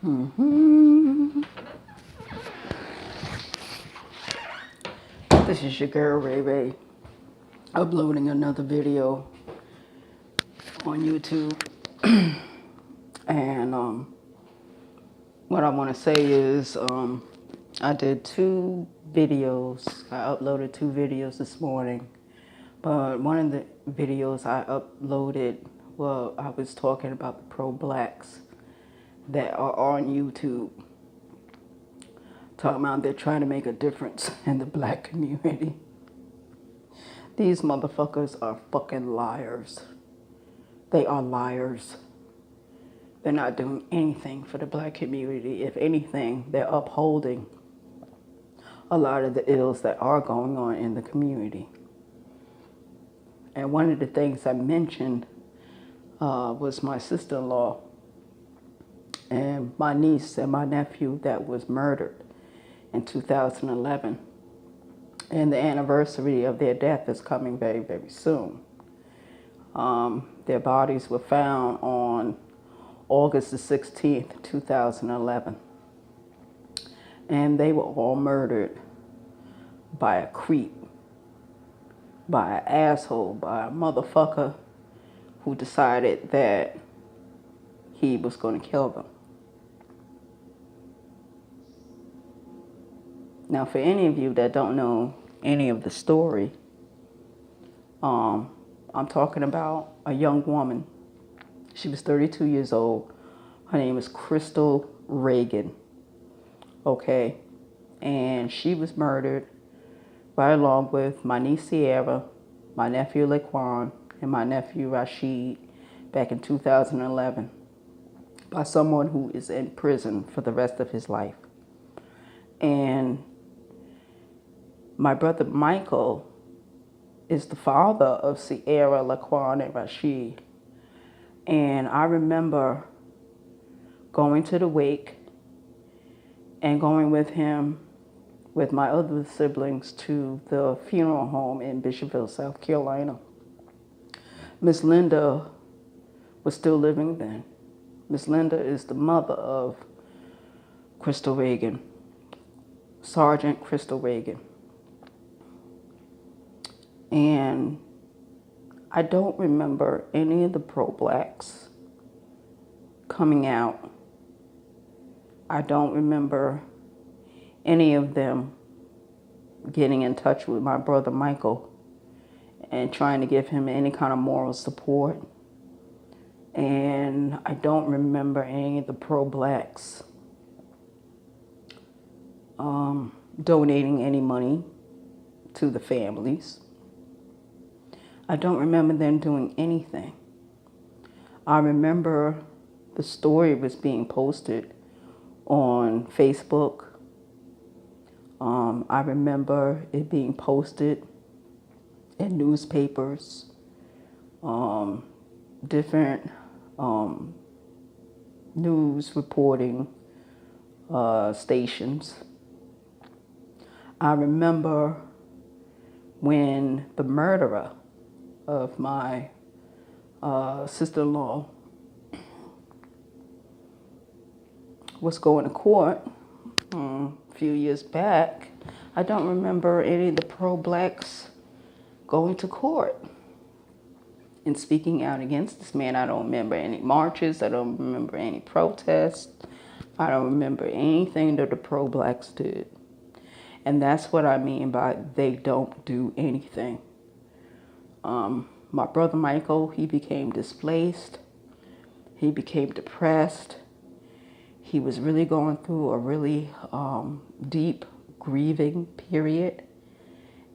This is your girl Ray Ray, uploading another video on YouTube. And what I want to say is I did two videos. I uploaded two videos this morning. But one of the videos I uploaded, well, I was talking about the pro-blacks that are on YouTube. Talking about they're trying to make a difference in the black community. These motherfuckers are fucking liars. They are liars. They're not doing anything for the black community. If anything, they're upholding a lot of the ills that are going on in the community. And one of the things I mentioned was my sister-in-law and my niece and my nephew that was murdered in 2011. And the anniversary of their death is coming very, very soon. Their bodies were found on August the 16th, 2011. And they were all murdered by a creep, by an asshole, by a motherfucker who decided that he was going to kill them. Now, for any of you that don't know any of the story, I'm talking about a young woman. She was 32 years old. Her name is Crystal Reagan. Okay? And she was murdered right along with my niece Sierra, my nephew Laquan, and my nephew Rashid back in 2011 by someone who is in prison for the rest of his life. And my brother Michael is the father of Sierra, Laquan, and Rashid. And I remember going to the wake and going with him, with my other siblings, to the funeral home in Bishopville, South Carolina. Miss Linda was still living then. Miss Linda is the mother of Crystal Reagan, Sergeant Crystal Reagan. And I don't remember any of the pro-blacks coming out. I don't remember any of them getting in touch with my brother Michael and trying to give him any kind of moral support. And I don't remember any of the pro-blacks donating any money to the families. I don't remember them doing anything. I remember the story was being posted on Facebook. I remember it being posted in newspapers, different news reporting stations. I remember when the murderer of my sister-in-law was going to court a few years back. I don't remember any of the pro-blacks going to court and speaking out against this man. I don't remember any marches. I don't remember any protests. I don't remember anything that the pro-blacks did. And that's what I mean by they don't do anything. My brother Michael, he became displaced. He became depressed. He was really going through a really deep grieving period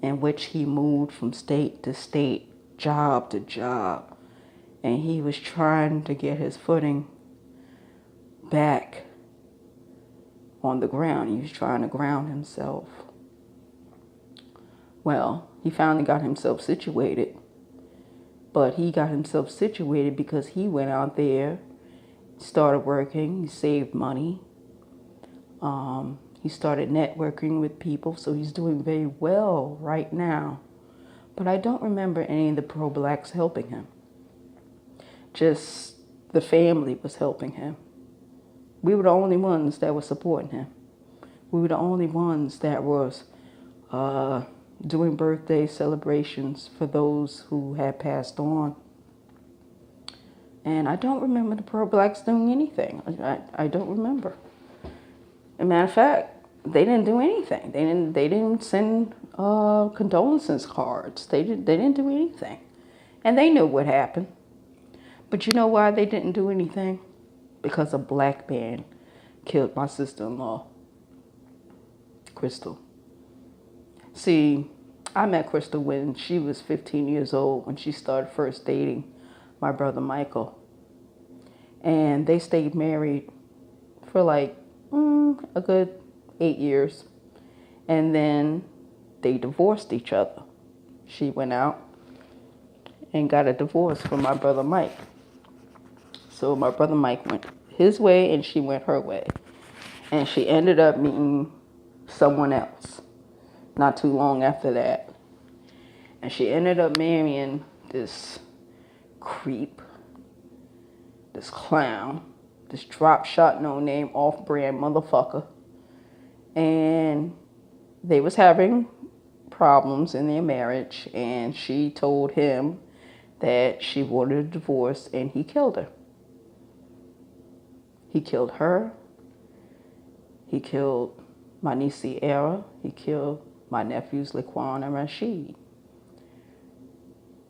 in which he moved from state to state, job to job. And he was trying to get his footing back on the ground. He was trying to ground himself. Well, he finally got himself situated. But he got himself situated because he went out there, started working, he saved money. He started networking with people, so he's doing very well right now. But I don't remember any of the pro-blacks helping him. Just the family was helping him. We were the only ones that were supporting him. We were the only ones that was uh, doing birthday celebrations for those who had passed on. And I don't remember the pro-blacks doing anything. I don't remember. As a matter of fact, they didn't do anything. They didn't send condolences cards. They didn't do anything. And they knew what happened. But you know why they didn't do anything? Because a black man killed my sister-in-law, Crystal. See, I met Crystal when she was 15 years old, when she started first dating my brother Michael. And they stayed married for like a good 8 years. And then they divorced each other. She went out and got a divorce from my brother Mike. So my brother Mike went his way and she went her way. And she ended up meeting someone else not too long after that. And she ended up marrying this creep, this clown, this drop shot, no name, off-brand motherfucker. And they was having problems in their marriage, and she told him that she wanted a divorce, and he killed her. He killed her. He killed my niece Sierra. He killed my nephews Laquan and Rashid.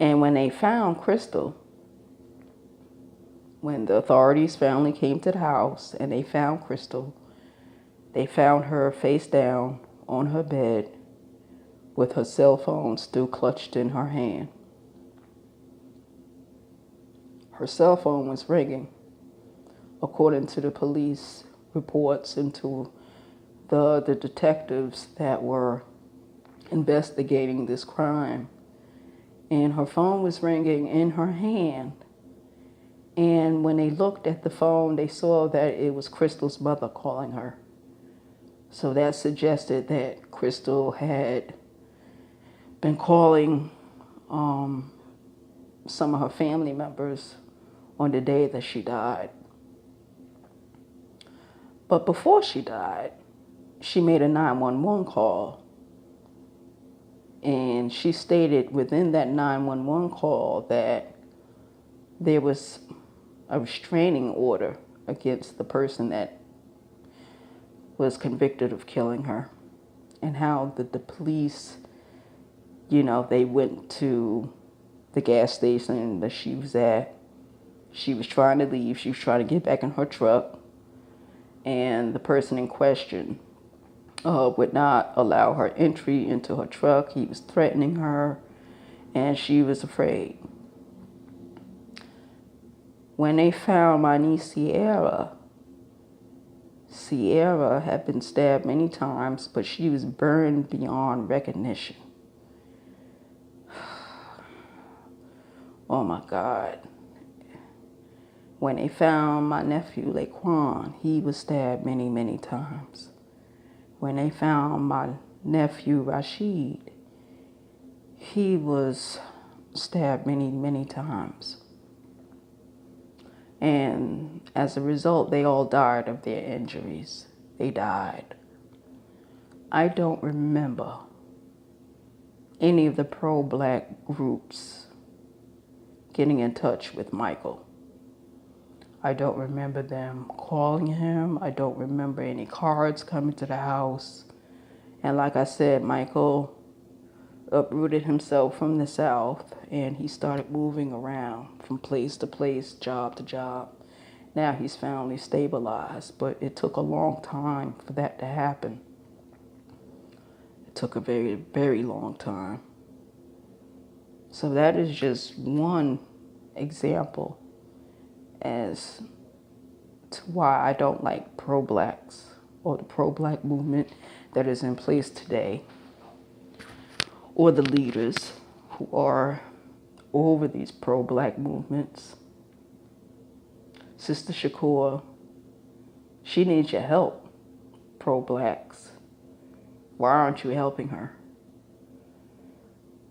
And when they found Crystal, when the authorities finally came to the house and they found Crystal, they found her face down on her bed with her cell phone still clutched in her hand. Her cell phone was ringing, according to the police reports and to the detectives that were investigating this crime. And her phone was ringing in her hand. And when they looked at the phone, they saw that it was Crystal's mother calling her. So that suggested that Crystal had been calling some of her family members on the day that she died. But before she died, she made a 911 call. And she stated within that 911 call that there was a restraining order against the person that was convicted of killing her. And how the police, they went to the gas station that she was at. She was trying to leave. She was trying to get back in her truck. And the person in question would not allow her entry into her truck. He was threatening her, and she was afraid. When they found my niece Sierra had been stabbed many times, but she was burned beyond recognition. Oh my God. When they found my nephew Laquan, he was stabbed many, many times. When they found my nephew Rashid, he was stabbed many, many times. And as a result, they all died of their injuries. They died. I don't remember any of the pro-black groups getting in touch with Michael. I don't remember them calling him. I don't remember any cards coming to the house. And like I said, Michael uprooted himself from the South and he started moving around from place to place, job to job. Now he's finally stabilized, but it took a long time for that to happen. It took a very, very long time. So that is just one example as to why I don't like pro-blacks or the pro-black movement that is in place today, or the leaders who are over these pro-black movements. Sister Shakur, she needs your help, pro-blacks. Why aren't you helping her?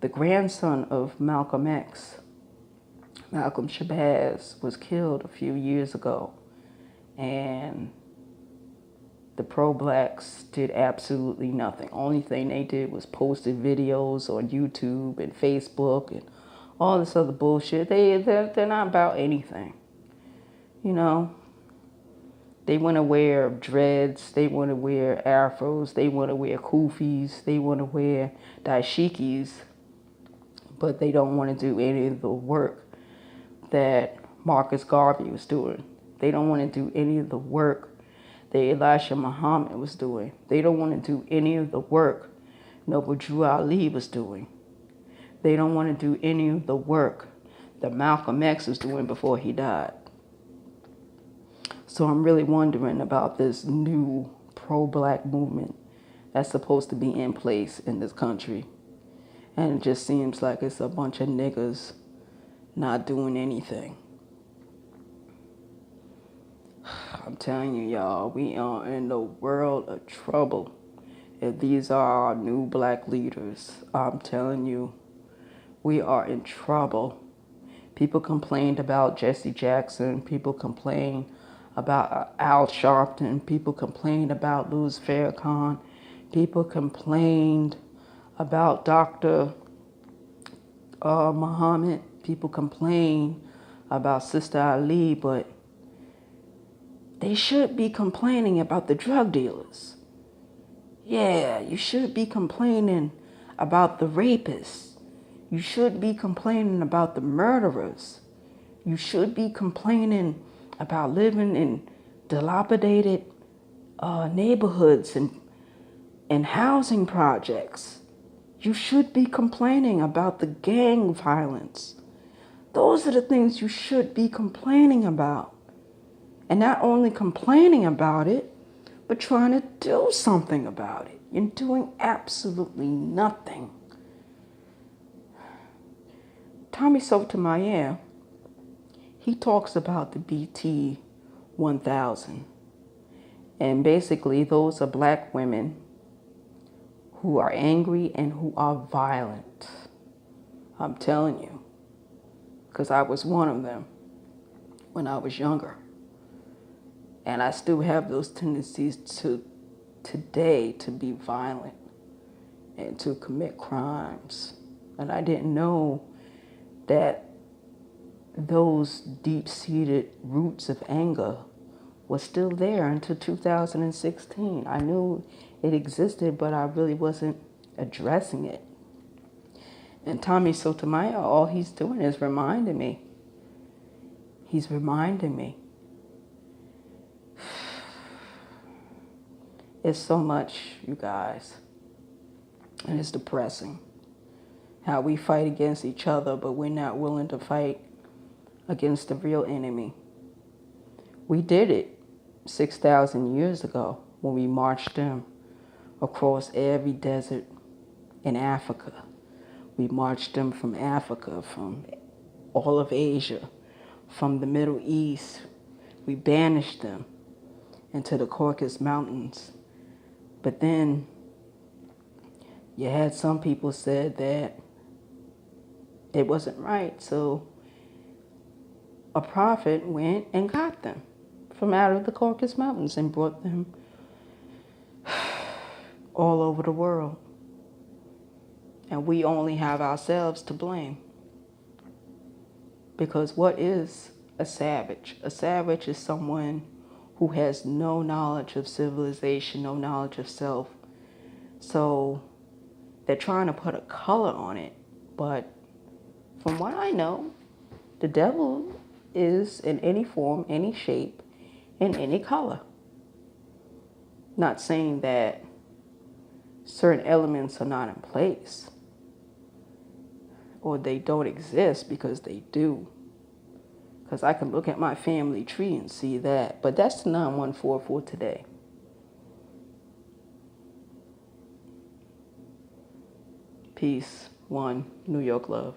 The grandson of Malcolm X, Malcolm Shabazz, was killed a few years ago. And The pro-blacks did absolutely nothing. Only thing they did was posted videos on YouTube and Facebook and all this other bullshit. They're not about anything. You know, they want to wear dreads. They want to wear afros. They want to wear kufis. They want to wear dashikis. But they don't want to do any of the work that Marcus Garvey was doing. They don't want to do any of the work that Elijah Muhammad was doing. They don't want to do any of the work Noble Drew Ali was doing. They don't want to do any of the work that Malcolm X was doing before he died. So I'm really wondering about this new pro-black movement that's supposed to be in place in this country. And it just seems like it's a bunch of niggas not doing anything. I'm telling you, y'all, we are in the world of trouble. If these are our new black leaders, I'm telling you, we are in trouble. People complained about Jesse Jackson. People complained about Al Sharpton. People complained about Louis Farrakhan. People complained about Dr. Muhammad. People complained about Sister Ali, but they should be complaining about the drug dealers. Yeah, you should be complaining about the rapists. You should be complaining about the murderers. You should be complaining about living in dilapidated neighborhoods and housing projects. You should be complaining about the gang violence. Those are the things you should be complaining about. And not only complaining about it, but trying to do something about it. You're doing absolutely nothing. Tommy Sotomayor, he talks about the BT 1000. And basically, those are black women who are angry and who are violent. I'm telling you, because I was one of them when I was younger. And I still have those tendencies today to be violent and to commit crimes. And I didn't know that those deep-seated roots of anger was still there until 2016. I knew it existed, but I really wasn't addressing it. And Tommy Sotomayor, all he's doing is reminding me. He's reminding me. It's so much, you guys, and it's depressing how we fight against each other, but we're not willing to fight against the real enemy. We did it 6,000 years ago when we marched them across every desert in Africa. We marched them from Africa, from all of Asia, from the Middle East. We banished them into the Caucasus Mountains. But then you had some people said that it wasn't right. So a prophet went and got them from out of the Caucasus Mountains and brought them all over the world. And we only have ourselves to blame. Because what is a savage? A savage is someone who has no knowledge of civilization, no knowledge of self. So they're trying to put a color on it. But from what I know, the devil is in any form, any shape, in any color. Not saying that certain elements are not in place or they don't exist, because they do. Because I can look at my family tree and see that. But that's the 914 for today. Peace. One. New York love.